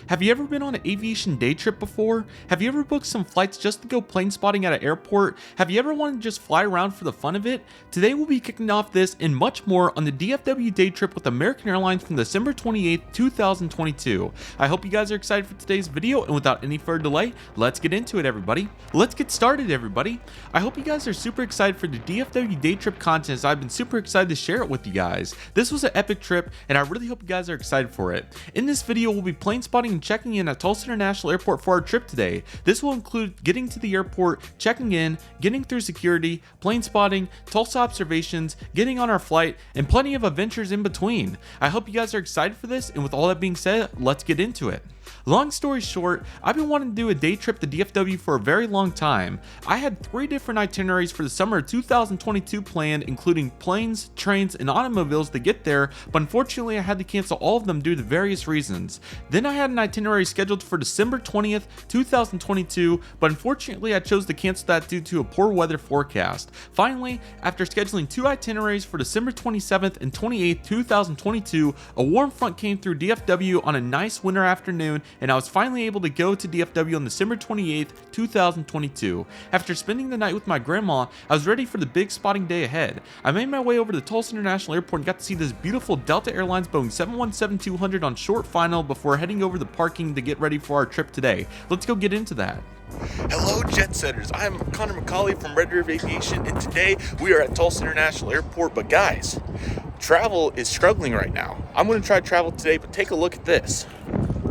Have you ever been on an aviation day trip before? Have you ever booked some flights just to go plane spotting at an airport? Have you ever wanted to just fly around for the fun of it? Today we'll be kicking off this and much more on the DFW day trip with American Airlines from December 28th, 2022. I hope you guys are excited for today's video, and without any further delay, let's get into it, everybody. Let's get started, everybody. I hope you guys are super excited for the DFW day trip content, as I've been super excited to share it with you guys. This was an epic trip, and I really hope you guys are excited for it. In this video, we'll be plane spotting and checking in at Tulsa International Airport for our trip today. This will include getting to the airport, checking in, getting through security, plane spotting, Tulsa observations, getting on our flight, and plenty of adventures in between. I hope you guys are excited for this, and with all that being said, let's get into it. Long story short, I've been wanting to do a day trip to DFW for a very long time. I had 3 different itineraries for the summer of 2022 planned, including planes, trains, and automobiles to get there, but unfortunately I had to cancel all of them due to various reasons. Then I had an itinerary scheduled for December 20th, 2022, but unfortunately I chose to cancel that due to a poor weather forecast. Finally, after scheduling 2 itineraries for December 27th and 28th, 2022, a warm front came through DFW on a nice winter afternoon, and I was finally able to go to DFW on December 28th, 2022. After spending the night with my grandma, I was ready for the big spotting day ahead. I made my way over to Tulsa International Airport and got to see this beautiful Delta Airlines Boeing 717-200 on short final before heading over to parking to get ready for our trip today. Let's go get into that. Hello jet setters, I'm Connor McCauley from Redriveraviation, and today we are at Tulsa International Airport. But guys, travel is struggling right now. I'm going to try to travel today, but take a look at this.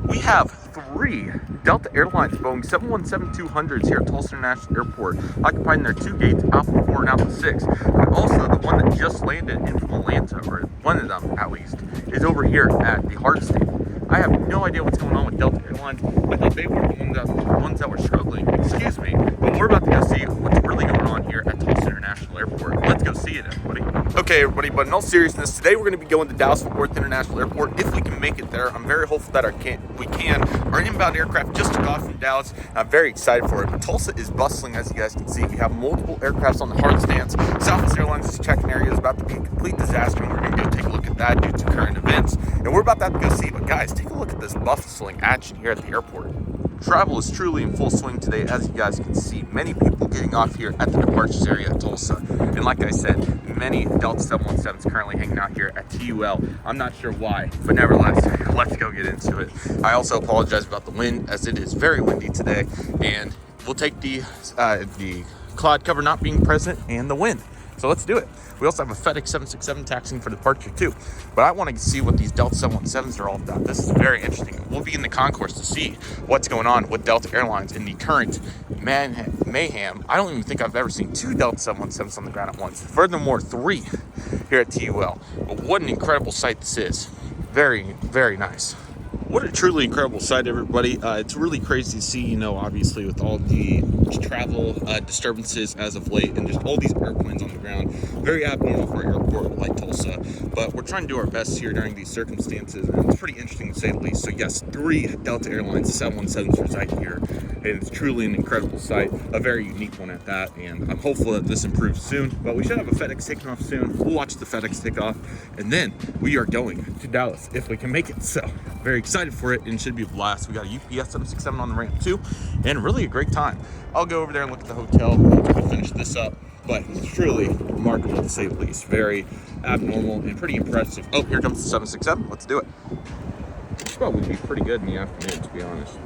We have 3 Delta Airlines Boeing 717-200s here at Tulsa International Airport, occupying their 2 gates, Alpha 4 and Alpha 6. But also the one that just landed in from Atlanta, or one of them at least, is over here at the hard stand. I have no idea what's going on with Delta Airlines. I thought they were the ones that were struggling, excuse me, but we're about to go see what's really going on here at Tulsa International Airport. Let's go see it, everybody. Okay, everybody, but in all seriousness, today we're going to be going to Dallas-Fort Worth International Airport, if we can make it there. I'm very hopeful that we can. Our inbound aircraft just took off from Dallas. I'm very excited for it. But Tulsa is bustling, as you guys can see. We have multiple aircrafts on the hard stands. Southwest Airlines' check-in area is about to be a complete disaster, and we're going to go take a look at that due to current events. And we're about to have to go see, but guys, take a look at this bustling action here at the airport. Travel is truly in full swing today, as you guys can see. Many people getting off here at the departures area at Tulsa. And like I said, many Delta 717s currently hanging out here at TUL. I'm not sure why, but nevertheless, let's go get into it. I also apologize about the wind, as it is very windy today, and we'll take the cloud cover not being present and the wind. So let's do it. We also have a FedEx 767 taxiing for departure too. But I want to see what these Delta 717s are all about. This is very interesting. We'll be in the concourse to see what's going on with Delta Airlines in the current mayhem. I don't even think I've ever seen 2 Delta 717s on the ground at once. Furthermore, 3 here at TUL. But what an incredible sight this is. Very, very nice. What a truly incredible sight, everybody. It's really crazy to see, obviously with all the travel disturbances as of late and just all these airplanes on the ground. Very abnormal for an airport like Tulsa, but we're trying to do our best here during these circumstances, and it's pretty interesting to say the least. So yes, 3 Delta Airlines 717s reside here, and it's truly an incredible sight, a very unique one at that, and I'm hopeful that this improves soon. But we should have a FedEx taking off soon. We'll watch the FedEx take off, and then we are going to Dallas if we can make it. So very excited for it, and it should be a blast. We got a UPS 767 on the ramp too, and really a great time. I'll go over there and look at the hotel to finish this up, but it's truly remarkable to say the least. Very abnormal and pretty impressive. Oh, here comes the 767. Let's do it. This probably would be pretty good in the afternoon, to be honest.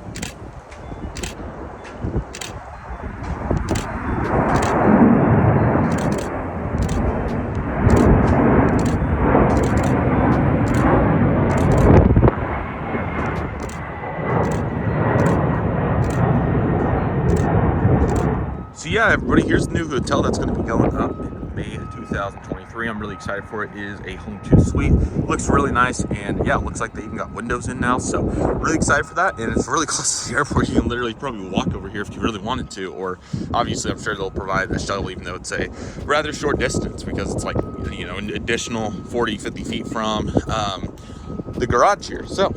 So yeah, everybody, here's the new hotel that's going to be going up in May 2023. I'm really excited for it. It is a Home 2 suite. Looks really nice, and yeah, it looks like they even got windows in now, so really excited for that. And it's really close to the airport. You can literally probably walk over here if you really wanted to, or obviously I'm sure they'll provide a shuttle, even though it's a rather short distance, because it's like, an additional 40-50 feet from the garage here. So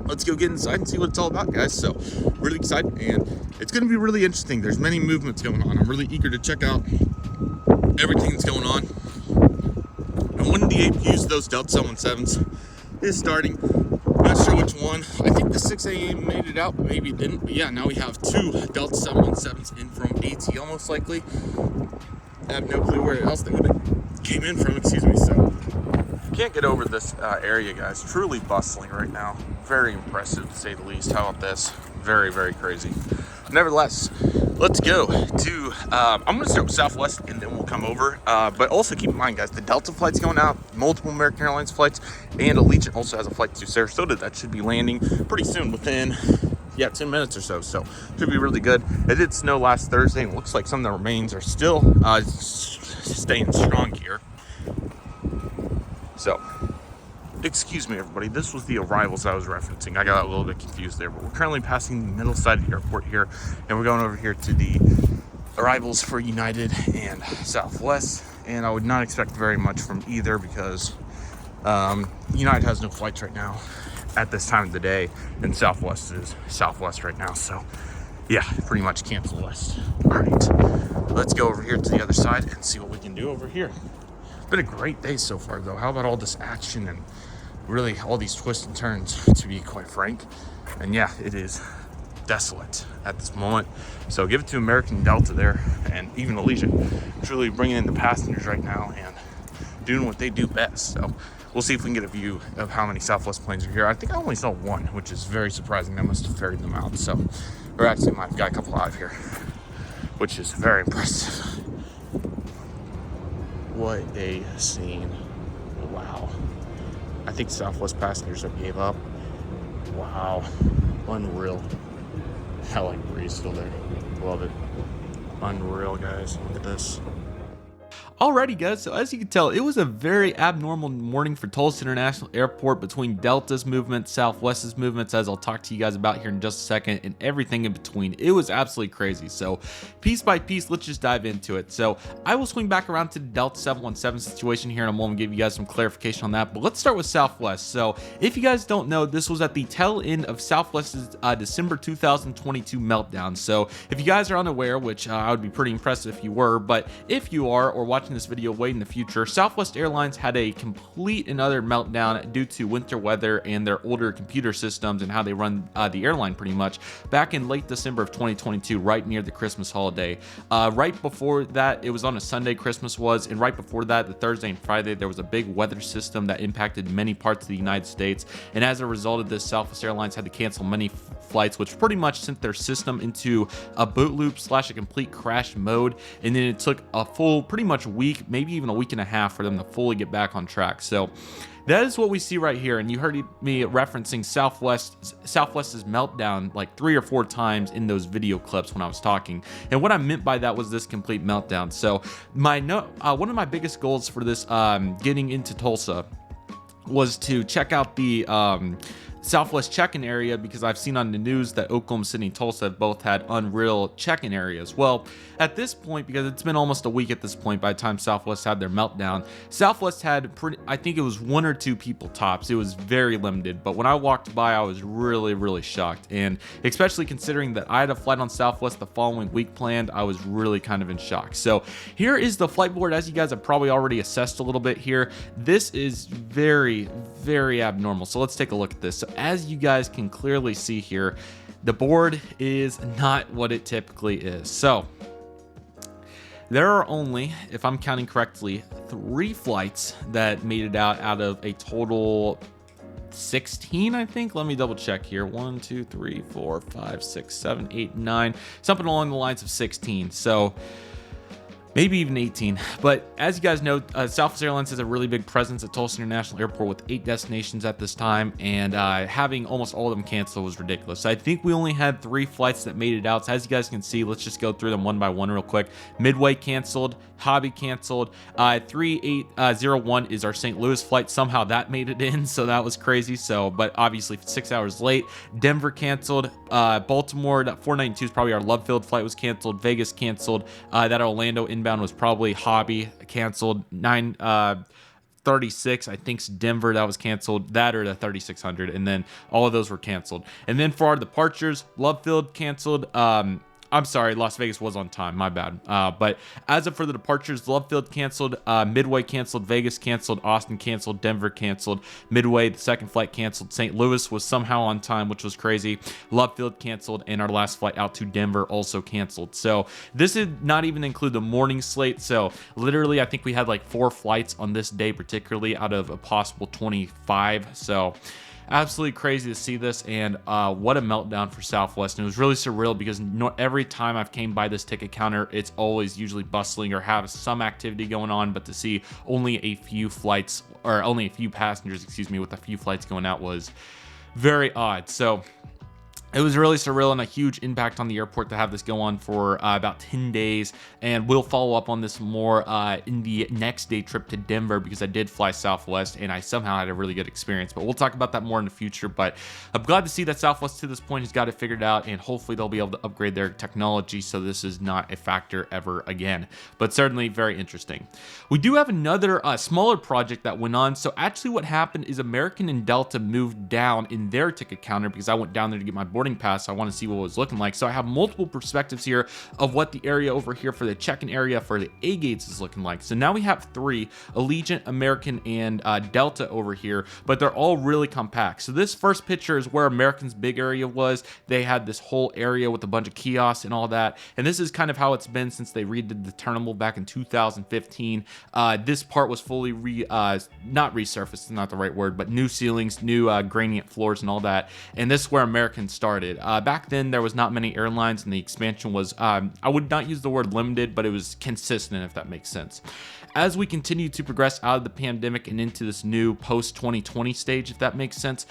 let's go get inside and see what it's all about, guys. So really excited, and it's going to be really interesting. There's many movements going on. I'm really eager to check out everything that's going on. And one of the APUs of those Delta 717s is starting Not sure which one. I think the 6 a.m. made it out, but maybe it didn't. But yeah, now we have 2 Delta 717s in from ATL most likely. I have no clue where else they would have came in from, excuse me. So can't get over this area, guys. Truly bustling right now. Very impressive to say the least. How about this? Very, very crazy. Nevertheless, let's go to, I'm going to start with Southwest and then we'll come over. But also keep in mind, guys, the Delta flight's going out, multiple American Airlines flights, and Allegiant also has a flight to Sarasota that should be landing pretty soon within, 10 minutes or so. So should be really good. It did snow last Thursday and it looks like some of the remains are still staying strong here. So, excuse me, everybody. This was the arrivals I was referencing. I got a little bit confused there, but we're currently passing the middle side of the airport here, and we're going over here to the arrivals for United and Southwest. And I would not expect very much from either because United has no flights right now at this time of the day, and Southwest is Southwest right now. So, yeah, pretty much cancel West. All right, let's go over here to the other side and see what we can do over here. Been a great day so far, though. How about all this action and really all these twists and turns, to be quite frank. And yeah, it is desolate at this moment. So give it to American Delta there and even Allegiant, truly bringing in the passengers right now and doing what they do best. So we'll see if we can get a view of how many Southwest planes are here. I think I only saw one, which is very surprising. I must have ferried them out. So, or actually might have got a couple out of here, which is very impressive. What a scene. Wow. I think Southwest passengers have gave up. Wow. Unreal. I like Breeze still there. Love it. Unreal, guys. Look at this. Alrighty guys, so as you can tell, it was a very abnormal morning for Tulsa International Airport between Delta's movements, Southwest's movements, as I'll talk to you guys about here in just a second, and everything in between. It was absolutely crazy. So piece by piece, let's just dive into it. So I will swing back around to the Delta 717 situation here in a moment, give you guys some clarification on that. But let's start with Southwest. So if you guys don't know, this was at the tail end of Southwest's December 2022 meltdown. So if you guys are unaware, which I would be pretty impressed if you were, but if you are or watching this video way in the future, Southwest Airlines had a complete and utter meltdown due to winter weather and their older computer systems and how they run the airline pretty much back in late December of 2022, right near the Christmas holiday. Right before that, it was on a Sunday, Christmas was, and right before that, the Thursday and Friday, there was a big weather system that impacted many parts of the United States, and as a result of this, Southwest Airlines had to cancel many flights, which pretty much sent their system into a boot loop / a complete crash mode, and then it took a full pretty much week, maybe even a week and a half for them to fully get back on track. So that is what we see right here, and you heard me referencing Southwest's meltdown like 3 or 4 times in those video clips when I was talking, and what I meant by that was this complete meltdown. So one of my biggest goals for this getting into Tulsa was to check out the Southwest check-in area, because I've seen on the news that Oklahoma City and Tulsa have both had unreal check-in areas. Well, at this point, because it's been almost a week at this point by the time Southwest had their meltdown, Southwest had I think it was 1 or 2 people tops. It was very limited, but when I walked by, I was really shocked, and especially considering that I had a flight on Southwest the following week planned, I was really kind of in shock. So here is the flight board. As you guys have probably already assessed a little bit here, this is very abnormal. So let's take a look at this. So as you guys can clearly see here, the board is not what it typically is. So there are only, if I'm counting correctly, 3 flights that made it out of a total 16, I think. Let me double check here. 1, 2, 3, 4, 5, 6, 7, 8, 9, something along the lines of 16. So maybe even 18. But as you guys know, Southwest Airlines has a really big presence at Tulsa International Airport with 8 destinations at this time, and having almost all of them canceled was ridiculous. So I think we only had 3 flights that made it out. So as you guys can see, let's just go through them one by one real quick. Midway canceled, Hobby canceled, 3801 is our St. Louis flight. Somehow that made it in, so that was crazy. So, but obviously 6 hours late. Denver canceled, Baltimore, that 492 is probably our Love-filled flight, was canceled. Vegas canceled, that Orlando inbound was probably Hobby canceled. 936, I think's Denver, that was canceled. That or the 3600, and then all of those were canceled. And then for our departures, Love-filled canceled, I'm sorry, Las Vegas was on time, my bad. But as of for the departures, Love Field canceled, Midway canceled, Vegas canceled, Austin canceled, Denver canceled, Midway, the second flight canceled, St. Louis was somehow on time, which was crazy, Love Field canceled, and our last flight out to Denver also canceled. So this did not even include the morning slate, so literally I think we had like 4 flights on this day particularly out of a possible 25, so absolutely crazy to see this, and what a meltdown for Southwest. And it was really surreal because every time I've came by this ticket counter, it's always usually bustling or have some activity going on, but to see only a few flights, or only a few passengers, excuse me, with a few flights going out was very odd. So it was really surreal and a huge impact on the airport to have this go on for about 10 days. And we'll follow up on this more in the next day trip to Denver, because I did fly Southwest and I somehow had a really good experience. But we'll talk about that more in the future. But I'm glad to see that Southwest to this point has got it figured out, and hopefully they'll be able to upgrade their technology so this is not a factor ever again. But certainly very interesting. We do have another smaller project that went on. So actually what happened is American and Delta moved down in their ticket counter, because I went down there to get my boarding pass. I want to see what it was looking like. So I have multiple perspectives here of what the area over here for the check-in area for the A gates is looking like. So now we have 3, Allegiant, American, and Delta over here, but they're all really compact. So this first picture is where American's big area was. They had this whole area with a bunch of kiosks and all that. And this is kind of how it's been since they redid the terminal back in 2015. This part was fully not resurfaced, not the right word, but new ceilings, new gradient floors and all that. And this is where American started. Back then, there was not many airlines, and the expansion was, I would not use the word limited, but it was consistent, if that makes sense. As we continue to progress out of the pandemic and into this new post-2020 stage, if that makes sense,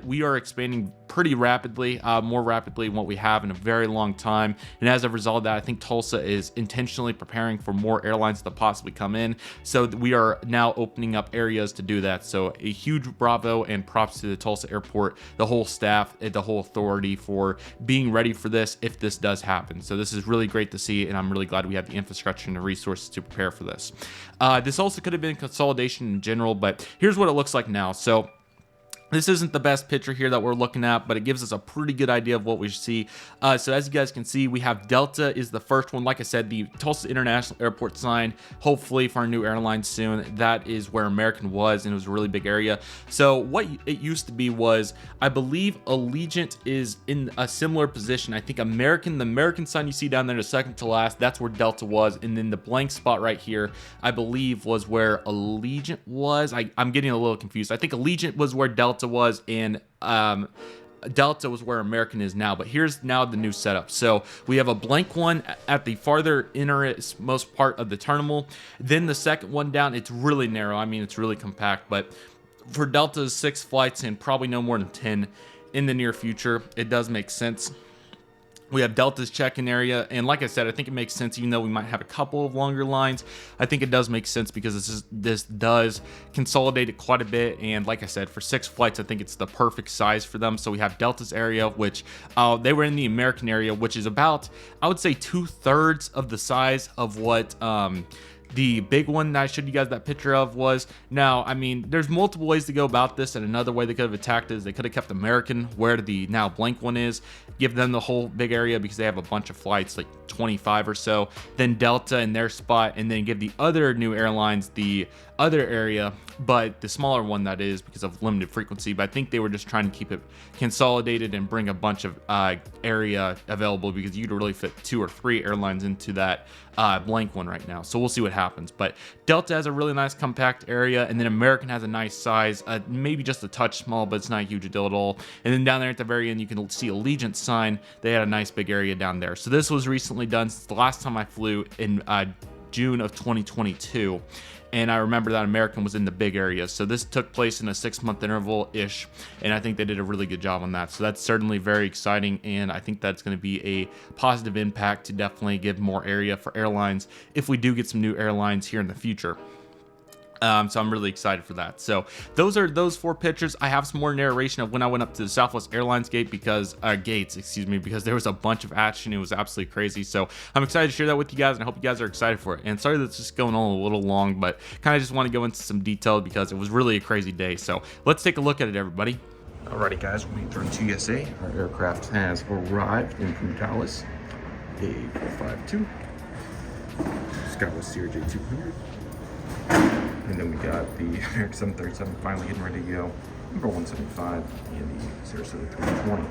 we are expanding pretty rapidly, more rapidly than what we have in a very long time. And as a result of that, I think Tulsa is intentionally preparing for more airlines to possibly come in. So we are now opening up areas to do that. So a huge bravo and props to the Tulsa airport, the whole staff, the whole authority for being ready for this if this does happen. So this is really great to see, and I'm really glad we have the infrastructure and the resources to prepare for this. This also could have been consolidation in general, but here's what it looks like now. So this isn't the best picture here that we're looking at, but it gives us a pretty good idea of what we see. So as you guys can see, we have Delta is the first one. Like I said, the Tulsa International Airport sign, hopefully for our new airline soon. That is where American was, and it was a really big area. So what it used to be was, I believe Allegiant is in a similar position. I think the American sign you see down there, the second to last, that's where Delta was. And then the blank spot right here, I believe was where Allegiant was. I'm getting a little confused. I think Allegiant was where Delta was, and Delta was where American is now. But here's now the new setup. So we have a blank one at the farther innermost part of the terminal. Then the second one down, it's really narrow. I mean, it's really compact, but for Delta's 6 flights and probably no more than 10 in the near future, it does make sense. We have Delta's check-in area, and like I said, I think it makes sense, even though we might have a couple of longer lines. I think it does make sense because this does consolidate it quite a bit, and like I said, for 6 flights, I think it's the perfect size for them. So we have Delta's area, which they were in the American area, which is about, I would say, 2/3 of the size of what the big one that I showed you guys that picture of was. Now, I mean, there's multiple ways to go about this, and another way they could have attacked it is they could have kept American where the now blank one is, give them the whole big area because they have a bunch of flights, like 25 or so, then Delta in their spot, and then give the other new airlines the other area, but the smaller one, that is, because of limited frequency. But I think they were just trying to keep it consolidated and bring a bunch of area available, because you could really fit 2 or 3 airlines into that blank one right now. So we'll see what happens. But Delta has a really nice compact area, and then American has a nice size, maybe just a touch small, but it's not a huge deal at all. And then down there at the very end, you can see Allegiant sign. They had a nice big area down there. So this was recently done since the last time I flew in June of 2022. And I remember that American was in the big area. So this took place in a 6-month interval-ish, and I think they did a really good job on that. So that's certainly very exciting, and I think that's going to be a positive impact to definitely give more area for airlines if we do get some new airlines here in the future. So I'm really excited for that. So those are those 4 pictures. I have some more narration of when I went up to the Southwest Airlines gates, because there was a bunch of action. It was absolutely crazy. So I'm excited to share that with you guys, and I hope you guys are excited for it. And sorry that's just going on a little long, but kind of just want to go into some detail because it was really a crazy day. So let's take a look at it, everybody. Alrighty guys, we're through TSA. Our aircraft has arrived in from Dallas. A452, Skywest CRJ200, and then we got the American 737 finally getting ready to go, number 175, and the Sarasota 320.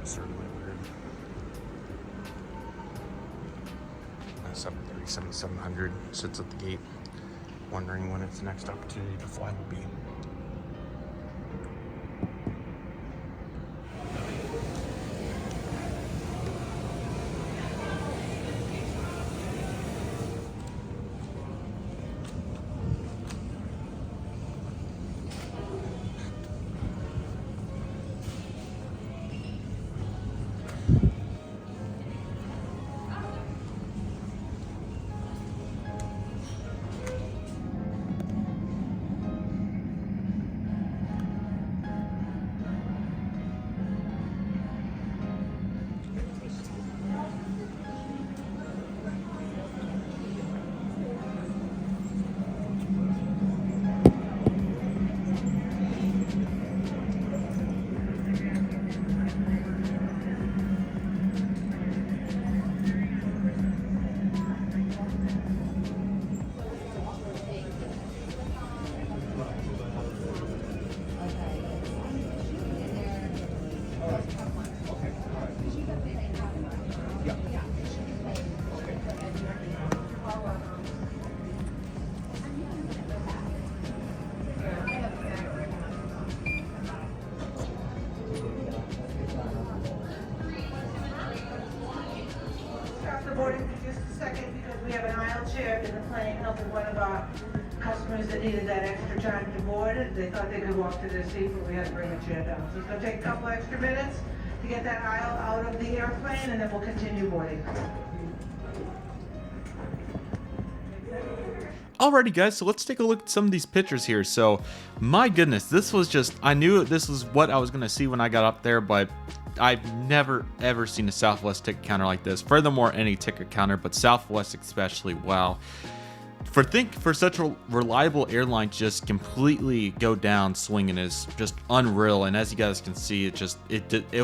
Certainly weird. 737 700 sits at the gate, wondering when its next opportunity to fly will be. Boarding for just a second because we have an aisle chair in the plane helping one of our customers that needed that extra time to board. They thought they could walk to their seat, but we had to bring a chair down. So it's going to take a couple extra minutes to get that aisle out of the airplane, and then we'll continue boarding. Alrighty guys, so let's take a look at some of these pictures here. So my goodness, this was just, I knew this was what I was going to see when I got up there, but I've never ever seen a Southwest ticket counter like this. Furthermore, any ticket counter, but Southwest especially, wow. For such a reliable airline to just completely go down swinging is just unreal. And as you guys can see, it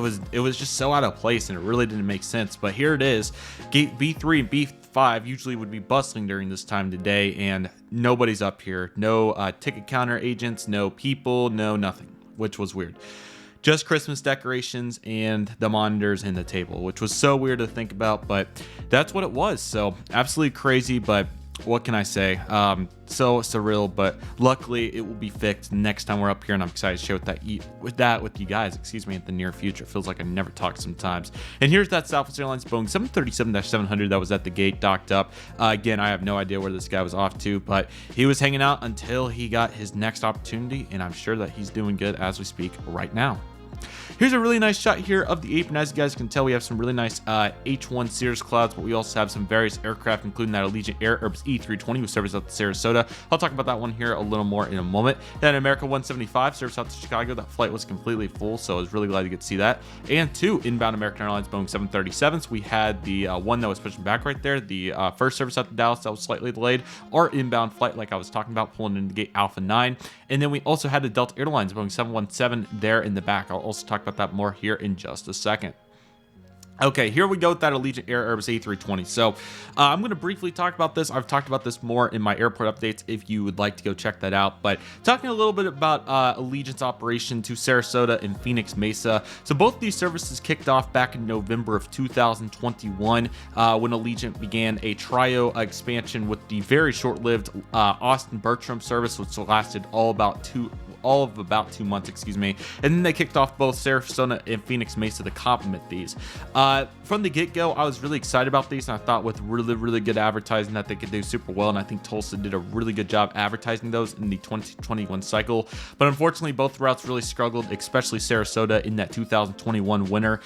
was just so out of place, and it really didn't make sense. But here it is. Gate B3 and B5 usually would be bustling during this time of the day, and nobody's up here. No ticket counter agents, no people, no nothing, which was weird. Just Christmas decorations and the monitors in the table, which was so weird to think about, but that's what it was. So absolutely crazy, but what can I say? So surreal, but luckily it will be fixed next time we're up here, and I'm excited to share with you guys, in the near future. It feels like I never talked sometimes. And here's that Southwest Airlines Boeing 737-700 that was at the gate, docked up. Again, I have no idea where this guy was off to, but he was hanging out until he got his next opportunity, and I'm sure that he's doing good as we speak right now. Here's a really nice shot here of the apron. As you guys can tell, we have some really nice H1 Cirrus clouds, but we also have some various aircraft, including that Allegiant Air Airbus E320 with service out to Sarasota. I'll talk about that one here a little more in a moment. Then America 175 service out to Chicago. That flight was completely full, so I was really glad to get to see that. And two inbound American Airlines Boeing 737s. We had the one that was pushing back right there, the first service out to Dallas that was slightly delayed. Our inbound flight, like I was talking about, pulling into gate Alpha 9. And then we also had the Delta Airlines Boeing 717 there in the back. I'll also talk about that more here in just a second. Okay, here we go with that Allegiant Air Airbus A320. So I'm going to briefly talk about this. I've talked about this more in my airport updates if you would like to go check that out. But talking a little bit about Allegiant's operation to Sarasota and Phoenix Mesa. So both of these services kicked off back in November of 2021 when Allegiant began a trio expansion with the very short-lived Austin Bertram service, which lasted all about all of about 2 months, excuse me. And then they kicked off both Sarasota and Phoenix Mesa to complement these. From the get-go, I was really excited about these, and I thought with really good advertising that they could do super well, and I think Tulsa did a really good job advertising those in the 2021 cycle. But unfortunately, both routes really struggled, especially Sarasota in that 2021 winter.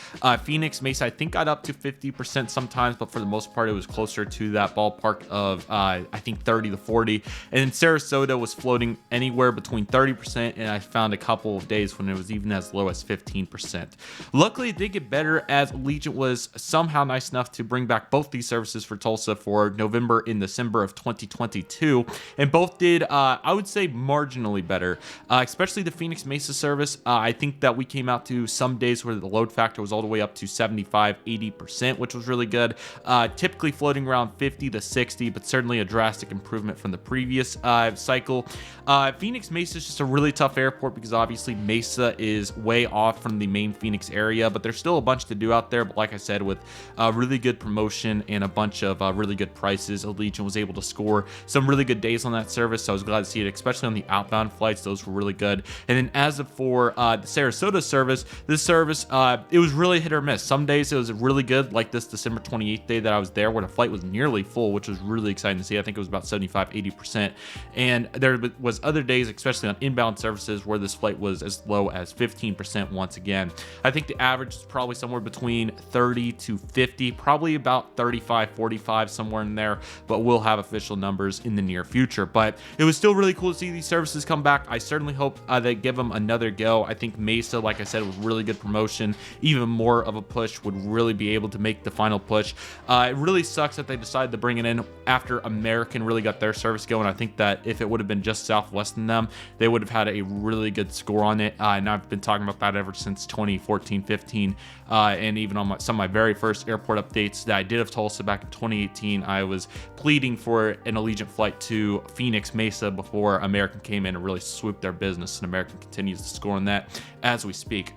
Phoenix Mesa, I think, got up to 50% sometimes, but for the most part, it was closer to that ballpark of, I think, 30 to 40. And then Sarasota was floating anywhere between 30%, and I found a couple of days when it was even as low as 15%. Luckily, it did get better as Allegiant was somehow nice enough to bring back both these services for Tulsa for November and December of 2022, and both did, I would say, marginally better, especially the Phoenix Mesa service. I think that we came out to some days where the load factor was all the way up to 75-80%, which was really good, typically floating around 50 to 60, but certainly a drastic improvement from the previous cycle. Phoenix Mesa is just a really tough airport because obviously Mesa is way off from the main Phoenix area, but there's still a bunch to do out there. But like I said, with really good promotion and a bunch of really good prices, Allegiant was able to score some really good days on that service. So I was glad to see it, especially on the outbound flights. Those were really good. And then as for the Sarasota service, this service, it was really hit or miss. Some days it was really good, like this December 28th day that I was there, where the flight was nearly full, which was really exciting to see. I think it was about 75-80%. And there was other days, especially on inbound services, where this flight was as low as 15% once again. I think the average is probably somewhere between 30 to 50, probably about 35-45, somewhere in there, but we'll have official numbers in the near future. But it was still really cool to see these services come back. I certainly hope they give them another go. I think Mesa, like I said, was really good promotion. Even more of a push would really be able to make the final push. It really sucks that they decided to bring it in after American really got their service going. I think that if it would have been just Southwest than them, they would have had a really good score on it. And I've been talking about that ever since 2014-15, and even on some of my very first airport updates that I did of Tulsa back in 2018, I was pleading for an Allegiant flight to Phoenix Mesa before American came in and really swooped their business, and American continues to score on that as we speak.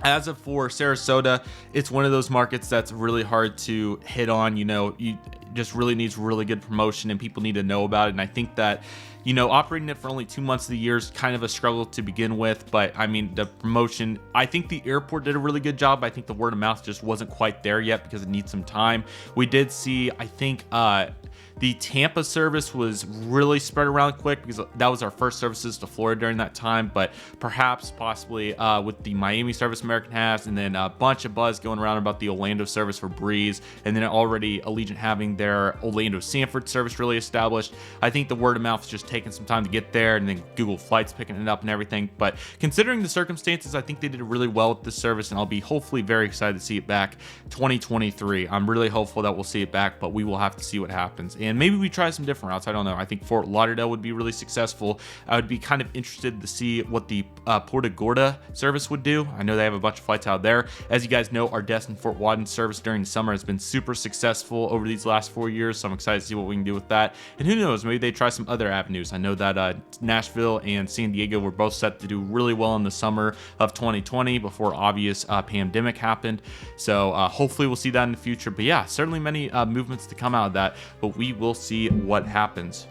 As of for Sarasota, it's one of those markets that's really hard to hit on. You just really needs really good promotion, and people need to know about it. And I think that, operating it for only 2 months of the year is kind of a struggle to begin with. But I mean, the promotion, I think the airport did a really good job. I think the word of mouth just wasn't quite there yet because it needs some time. We did see, I think, the Tampa service was really spread around quick because that was our first services to Florida during that time, but possibly with the Miami service American has, and then a bunch of buzz going around about the Orlando service for Breeze, and then already Allegiant having their Orlando Sanford service really established. I think the word of mouth is just taking some time to get there, and then Google Flights picking it up and everything. But considering the circumstances, I think they did really well with this service, and I'll be hopefully very excited to see it back 2023. I'm really hopeful that we'll see it back, but we will have to see what happens. And maybe we try some different routes. I don't know. I think Fort Lauderdale would be really successful. I would be kind of interested to see what the Punta Gorda service would do. I know they have a bunch of flights out there. As you guys know, our Destin Fort Wadden service during the summer has been super successful over these last 4 years, so I'm excited to see what we can do with that. And who knows, maybe they try some other avenues. I know that Nashville and San Diego were both set to do really well in the summer of 2020 before obvious pandemic happened. So hopefully we'll see that in the future. But yeah, certainly many movements to come out of that, but we will see what happens.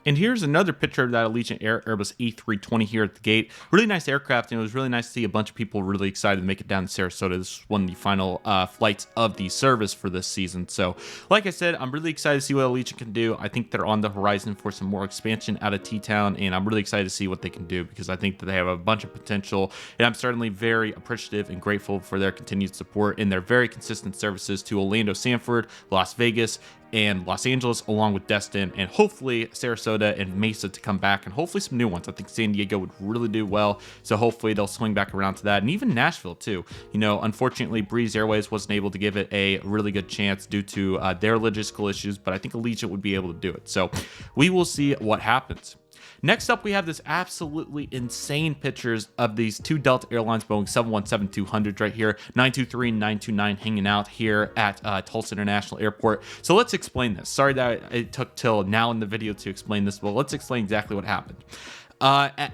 And here's another picture of that Allegiant Air Airbus A320 here at the gate. Really nice aircraft, and it was really nice to see a bunch of people really excited to make it down to Sarasota. This is one of the final flights of the service for this season. So, like I said, I'm really excited to see what Allegiant can do. I think they're on the horizon for some more expansion out of T-Town, and I'm really excited to see what they can do because I think that they have a bunch of potential, and I'm certainly very appreciative and grateful for their continued support and their very consistent services to Orlando Sanford, Las Vegas, and Los Angeles, along with Destin, and hopefully Sarasota and Mesa to come back, and hopefully some new ones. I think San Diego would really do well, so hopefully they'll swing back around to that, and even Nashville too. Unfortunately, Breeze Airways wasn't able to give it a really good chance due to their logistical issues, but I think Allegiant would be able to do it. So we will see what happens. Next up, we have this absolutely insane pictures of these two Delta Airlines Boeing 717-200s right here, 923 and 929 hanging out here at Tulsa International Airport. So let's explain this. Sorry that it took till now in the video to explain this, but let's explain exactly what happened. At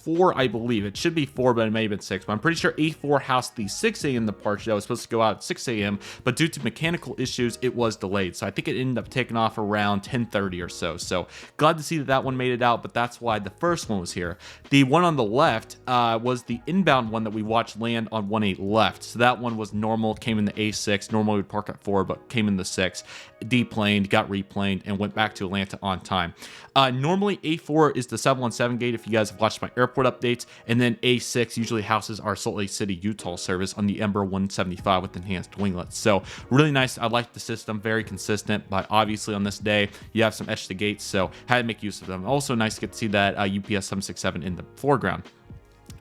A4, I believe. It should be 4, but it may have been 6. But I'm pretty sure A4 housed the 6 a.m. departure that was supposed to go out at 6 a.m. But due to mechanical issues, it was delayed. So I think it ended up taking off around 10:30 or so. So glad to see that that one made it out, but that's why the first one was here. The one on the left was the inbound one that we watched land on 18 left. So that one was normal, came in the A6. Normally we'd park at 4, but came in the 6. Deplaned, got replaned, and went back to Atlanta on time. Normally A4 is the 717 gate if you guys have watched my airport updates, and then A6 usually houses our Salt Lake City, Utah service on the Ember 175 with enhanced winglets. So really nice. I like the system, very consistent, but obviously on this day you have some etched to gates, so had to make use of them. Also nice to get to see that UPS 767 in the foreground.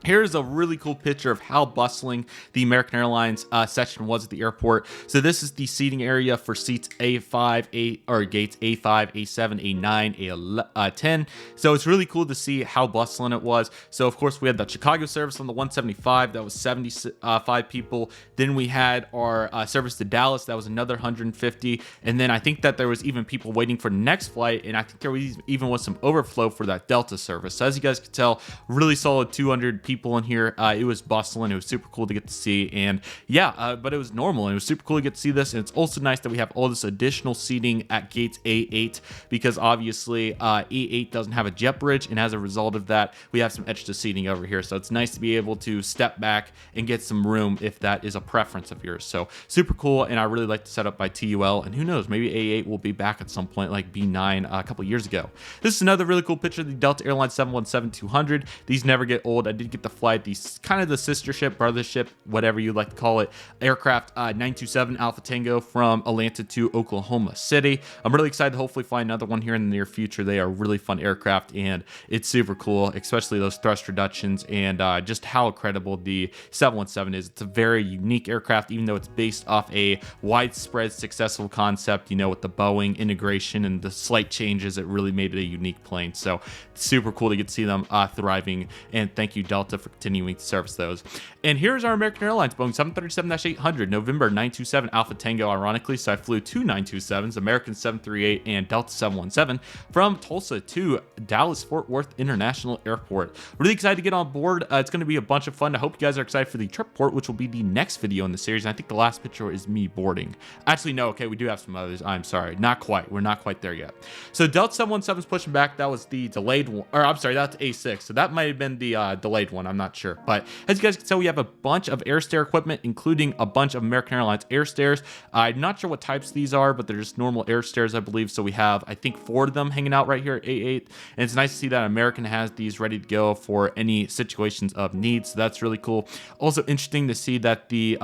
Here's a really cool picture of how bustling the American Airlines section was at the airport. So this is the seating area for seats A5, or gates A5, A7, A9, A10. So it's really cool to see how bustling it was. So of course we had the Chicago service on the 175, that was 75 people. Then we had our service to Dallas, that was another 150. And then I think that there was even people waiting for the next flight, and I think there was even some overflow for that Delta service. So as you guys can tell, really solid 200 people in here. It was bustling. It was super cool to get to see, and yeah, but it was normal, and it was super cool to get to see this. And it's also nice that we have all this additional seating at gates A8, because obviously A8 doesn't have a jet bridge, and as a result of that, we have some extra seating over here. So it's nice to be able to step back and get some room if that is a preference of yours. So super cool, and I really like the setup by TUL, and who knows, maybe A8 will be back at some point like B9 a couple years ago. This is another really coul picture of the Delta Airlines 717-200. These never get old. I did get the flight, these kind of the sister ship, brother ship, whatever you like to call it, aircraft 927 Alpha Tango from Atlanta to Oklahoma City. I'm really excited to hopefully find another one here in the near future. They are really fun aircraft, and it's super cool, especially those thrust reductions and just how incredible the 717 is. It's a very unique aircraft, even though it's based off a widespread successful concept, you know, with the Boeing integration and the slight changes, it really made it a unique plane. So it's super cool to get to see them thriving, and thank you Delta for continuing to service those. And here's our American Airlines Boeing 737-800 November 927 Alpha Tango, ironically. So I flew two 927s, American 738 and Delta 717, from Tulsa to Dallas Fort Worth International Airport. Really excited to get on board. It's going to be a bunch of fun. I hope you guys are excited for the trip port, which will be the next video in the series. And I think the last picture is me boarding. Actually, no, okay, we do have some others. I'm sorry, not quite. We're not quite there yet. So Delta 717 is pushing back. That was the delayed one, or I'm sorry, that's A6. So that might have been the delayed one. I'm not sure. But as you guys can tell, we have a bunch of air stair equipment, including a bunch of American Airlines air stairs. I'm not sure what types these are, but they're just normal air stairs, I believe. So we have, I think, 4 of them hanging out right here at A8. And it's nice to see that American has these ready to go for any situations of need. So that's really cool. Also interesting to see that the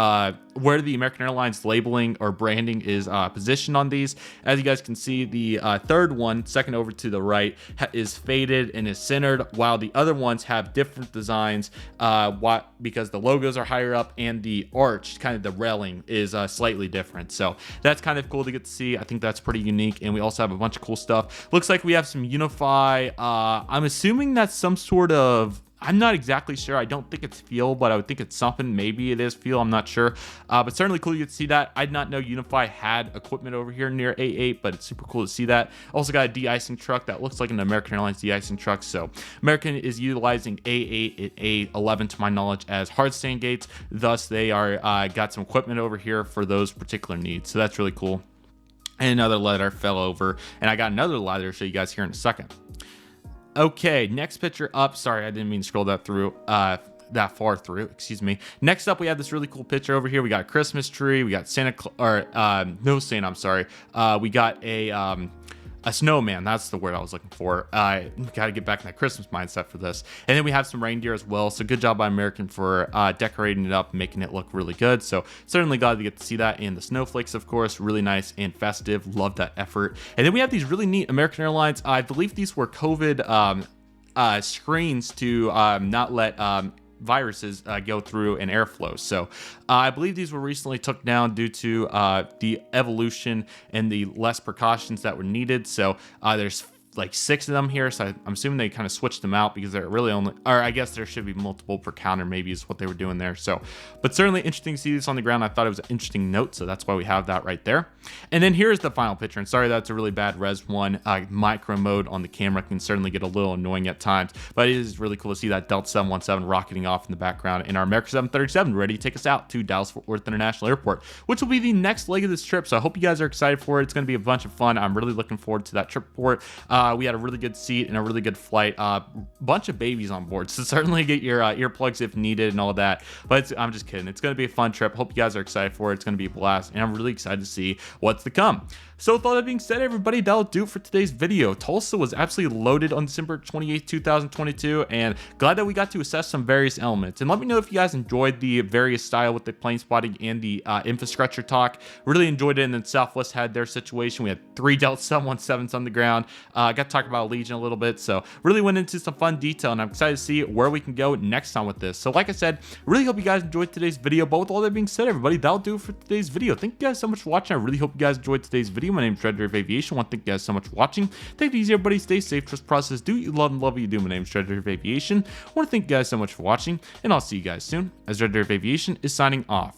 where the American Airlines labeling or branding is positioned on these. As you guys can see, the third one, second over to the right, is faded and is centered, while the other ones have different designs because the logos are higher up and the arch, kind of the railing, is slightly different. So that's kind of cool to get to see. I think that's pretty unique. And we also have a bunch of cool stuff. Looks like we have some Unify. I'm assuming that's some sort of, I'm not exactly sure. I don't think it's fuel, but I would think it's something. Maybe it is fuel. I'm not sure. But certainly cool you get to see that. I did not know Unify had equipment over here near A8, but it's super cool to see that. Also got a de-icing truck that looks like an American Airlines de-icing truck. So American is utilizing A8 and A11, to my knowledge, as hard stand gates. Thus, they are got some equipment over here for those particular needs. So that's really cool. And another ladder fell over, and I got another ladder to show you guys here in a second. Okay, next picture up. Sorry, I didn't mean to scroll that through. That far through, excuse me. Next up, we have this really cool picture over here. We got a Christmas tree. We got Santa, no Santa, I'm sorry. We got a snowman. That's the word I was looking for. Got to get back in that Christmas mindset for this. And then we have some reindeer as well. So good job by American for decorating it up, making it look really good. So certainly glad to get to see that. And the snowflakes, of course, really nice and festive. Love that effort. And then we have these really neat American Airlines. I believe these were COVID screens to not let viruses go through an airflow. So I believe these were recently took down due to the evolution and the less precautions that were needed. So there's like 6 of them here, so I'm assuming they kind of switched them out because they're really only, or I guess there should be multiple per counter, maybe is what they were doing there. So, but certainly interesting to see this on the ground. I thought it was an interesting note, so that's why we have that right there. And then here's the final picture, and sorry that's a really bad res one. Micro mode on the camera can certainly get a little annoying at times, but it is really cool to see that Delta 717 rocketing off in the background, and our America 737 ready to take us out to Dallas-Fort Worth International Airport, which will be the next leg of this trip. So I hope you guys are excited for it. It's going to be a bunch of fun. I'm really looking forward to that trip report. We had a really good seat and a really good flight. Bunch of babies on board, so certainly get your earplugs if needed and all that. But I'm just kidding. It's going to be a fun trip. Hope you guys are excited for it. It's going to be a blast, and I'm really excited to see what's to come. So with all that being said, everybody, that'll do it for today's video. Tulsa was absolutely loaded on December 28th, 2022, and glad that we got to assess some various elements. And let me know if you guys enjoyed the various style with the plane spotting and the infrastructure talk. Really enjoyed it. And then Southwest had their situation. We had 3 Delta 717s on the ground. Got to talk about Allegiant a little bit, so really went into some fun detail, and I'm excited to see where we can go next time with this. So like I said, really hope you guys enjoyed today's video. But with all that being said, everybody, that'll do it for today's video. Thank you guys so much for watching. I really hope you guys enjoyed today's video. My name is Redriveraviation. I want to thank you guys so much for watching. Take it easy, everybody. Stay safe. Trust process. Do what you love and love what you do. My name is Redriveraviation. I want to thank you guys so much for watching, and I'll see you guys soon as Redriveraviation is signing off.